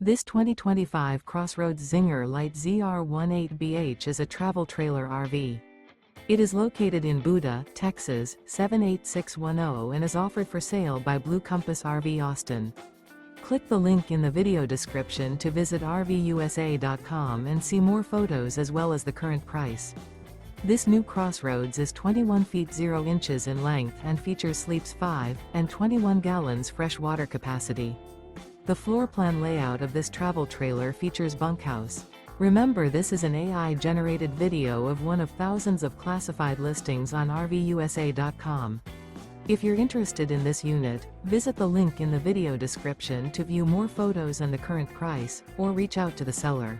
This 2025 CrossRoads Zinger Lite ZR18BH is a travel trailer RV. It is located in Buda, Texas, 78610 and is offered for sale by Blue Compass RV Austin. Click the link in the video description to visit RVUSA.com and see more photos as well as the current price. This new CrossRoads is 21 feet 0 inches in length and features sleeps 5 and 21 gallons fresh water capacity. The floor plan layout of this travel trailer features bunkhouse. Remember, this is an AI-generated video of one of thousands of classified listings on RVUSA.com. If you're interested in this unit, visit the link in the video description to view more photos and the current price, or reach out to the seller.